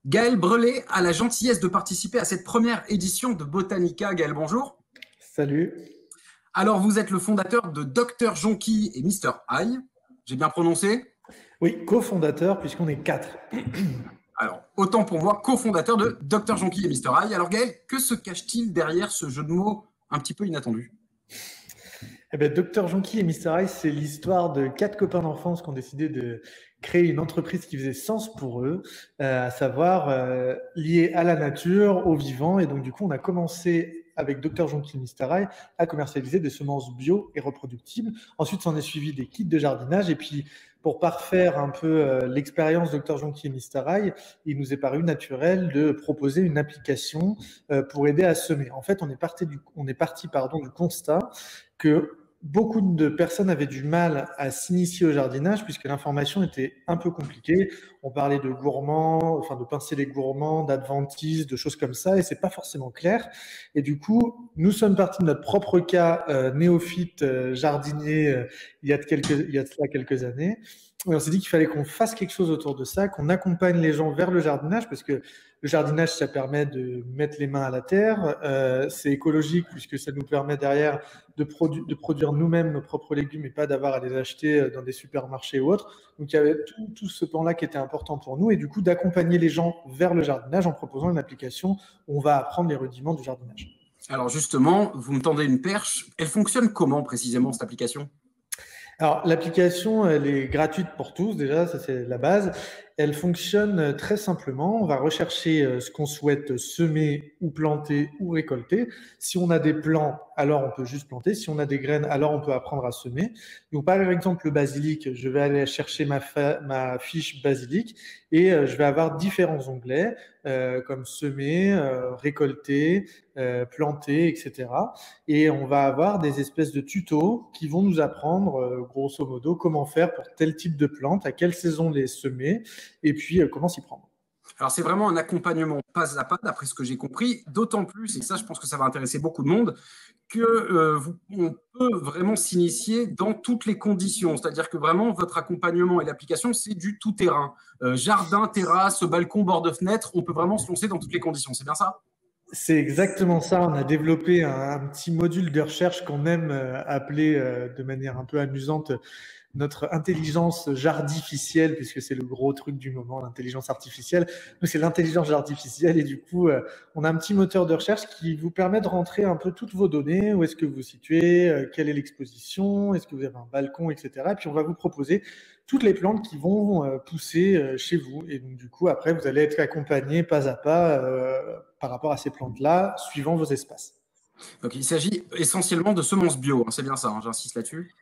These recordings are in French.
Gaël Brelet a la gentillesse de participer à cette première édition de Botanica. Gaël, bonjour. Salut. Alors, vous êtes le fondateur de Dr Jonky et Mr Hyde. J'ai bien prononcé? Oui, cofondateur, puisqu'on est 4. Alors, autant pour moi, cofondateur de Dr Jonky et Mr Hyde. Alors, Gaël, que se cache-t-il derrière ce jeu de mots un petit peu inattendu? Eh bien, Dr Jonky et Mr Hyde, c'est l'histoire de 4 copains d'enfance qui ont décidé de créer une entreprise qui faisait sens pour eux, à savoir liée à la nature, au vivant. Et donc, du coup, on a commencé avec Dr Jonky et Mr Hyde à commercialiser des semences bio et reproductibles. Ensuite, s'en est suivi des kits de jardinage. Et puis, pour parfaire un peu l'expérience Dr Jonky et Mr Hyde, il nous est paru naturel de proposer une application pour aider à semer. En fait, on est parti du constat que beaucoup de personnes avaient du mal à s'initier au jardinage puisque l'information était un peu compliquée. On parlait de gourmands, enfin de pincer les gourmands, d'adventistes, de choses comme ça, et c'est pas forcément clair. Et du coup, nous sommes partis de notre propre cas néophyte jardinier il y a de cela quelques années. Et on s'est dit qu'il fallait qu'on fasse quelque chose autour de ça, qu'on accompagne les gens vers le jardinage, parce que le jardinage, ça permet de mettre les mains à la terre, c'est écologique puisque ça nous permet derrière de produire nous-mêmes nos propres légumes et pas d'avoir à les acheter dans des supermarchés ou autres. Donc il y avait tout ce pan-là qui était important pour nous, et du coup d'accompagner les gens vers le jardinage en proposant une application où on va apprendre les rudiments du jardinage. Alors justement, vous me tendez une perche. Elle fonctionne comment précisément, cette application? Alors, l'application, elle est gratuite pour tous, déjà, ça c'est la base. Elle fonctionne très simplement. On va rechercher ce qu'on souhaite semer ou planter ou récolter. Si on a des plants, alors on peut juste planter. Si on a des graines, alors on peut apprendre à semer. Donc, par exemple, le basilic, je vais aller chercher ma fiche basilic et je vais avoir différents onglets comme semer, récolter, planter, etc. Et on va avoir des espèces de tutos qui vont nous apprendre, grosso modo, comment faire pour tel type de plante, à quelle saison les semer, et puis comment s'y prendre. Alors, c'est vraiment un accompagnement pas à pas, d'après ce que j'ai compris, d'autant plus, et ça, je pense que ça va intéresser beaucoup de monde, on peut vraiment s'initier dans toutes les conditions. C'est-à-dire que vraiment, votre accompagnement et l'application, c'est du tout-terrain. Jardin, terrasse, balcon, bord de fenêtre, on peut vraiment se lancer dans toutes les conditions. C'est bien ça? C'est exactement ça. On a développé un petit module de recherche qu'on aime appeler de manière un peu amusante notre intelligence jardificielle, puisque c'est le gros truc du moment, l'intelligence artificielle. Nous, c'est l'intelligence artificielle, et du coup, on a un petit moteur de recherche qui vous permet de rentrer un peu toutes vos données, où est-ce que vous vous situez, quelle est l'exposition, est-ce que vous avez un balcon, etc. Et puis, on va vous proposer toutes les plantes qui vont pousser chez vous. Et donc, du coup, après, vous allez être accompagné pas à pas par rapport à ces plantes-là, suivant vos espaces. Donc, il s'agit essentiellement de semences bio, hein, c'est bien ça, hein, j'insiste là-dessus.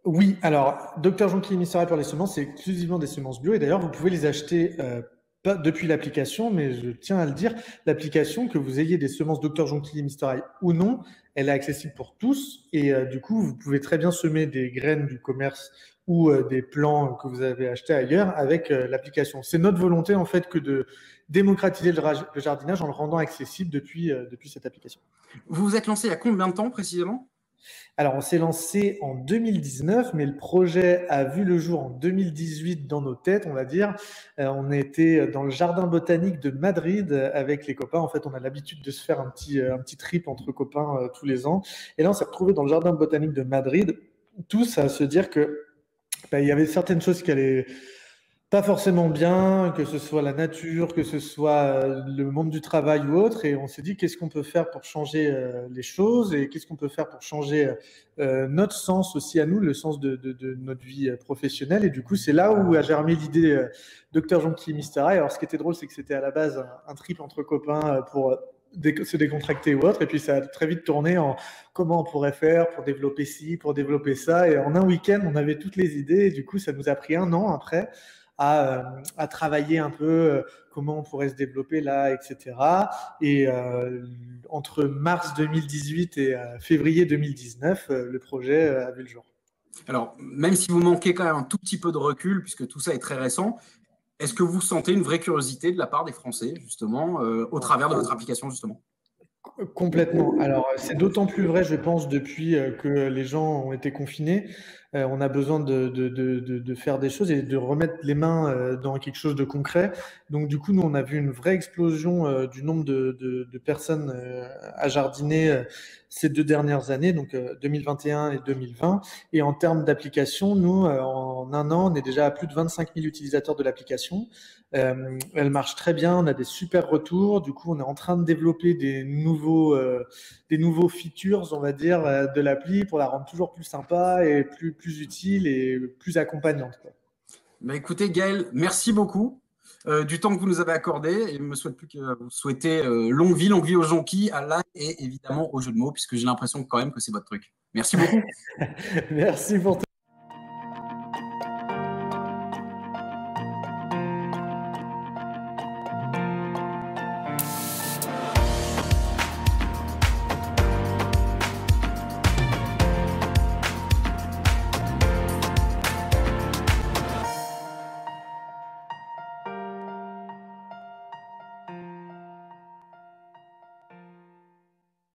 Oui, alors, Dr Jonky et Mr Hyde pour les semences, c'est exclusivement des semences bio. Et d'ailleurs, vous pouvez les acheter pas depuis l'application, mais je tiens à le dire, l'application, que vous ayez des semences Dr Jonky et Mr Hyde ou non, elle est accessible pour tous. Et du coup, vous pouvez très bien semer des graines du commerce ou des plants que vous avez achetés ailleurs avec l'application. C'est notre volonté, en fait, que de démocratiser le jardinage en le rendant accessible depuis cette application. Vous vous êtes lancé il y a combien de temps précisément? Alors, on s'est lancé en 2019, mais le projet a vu le jour en 2018 dans nos têtes, on va dire. On était dans le jardin botanique de Madrid avec les copains. En fait, on a l'habitude de se faire un petit trip entre copains tous les ans. Et là, on s'est retrouvés dans le jardin botanique de Madrid, tous à se dire que il y avait certaines choses qui allaient pas forcément bien, que ce soit la nature, que ce soit le monde du travail ou autre. Et on s'est dit, qu'est-ce qu'on peut faire pour changer les choses, et qu'est-ce qu'on peut faire pour changer notre sens aussi à nous, le sens de notre vie professionnelle. Et du coup, c'est là où a germé l'idée Dr Jonky et Mr Hyde. Alors, ce qui était drôle, c'est que c'était à la base un trip entre copains pour se décontracter ou autre. Et puis, ça a très vite tourné en comment on pourrait faire pour développer ci, pour développer ça. Et en un week-end, on avait toutes les idées. Et du coup, ça nous a pris 1 an après à travailler un peu comment on pourrait se développer là, etc. Et entre mars 2018 et février 2019, le projet a vu le jour. Alors, même si vous manquez quand même un tout petit peu de recul, puisque tout ça est très récent, est-ce que vous sentez une vraie curiosité de la part des Français, justement, au travers de votre application, justement? Complètement. Alors, c'est d'autant plus vrai, je pense, depuis que les gens ont été confinés. On a besoin de faire des choses et de remettre les mains dans quelque chose de concret. Donc, du coup, nous, on a vu une vraie explosion du nombre de personnes à jardiner ces 2 dernières années, donc 2021 et 2020. Et en termes d'application, nous, en un an, on est déjà à plus de 25 000 utilisateurs de l'application. Elle marche très bien, on a des super retours. Du coup, on est en train de développer des nouveaux features, on va dire, de l'appli pour la rendre toujours plus sympa et plus utile et plus accompagnante, quoi. Bah, écoutez, Gaël, merci beaucoup du temps que vous nous avez accordé et je ne me souhaite plus que vous souhaiter longue vie aux jonquilles, à l'ail et évidemment au jeu de mots, puisque j'ai l'impression quand même que c'est votre truc. Merci beaucoup. Merci pour tout.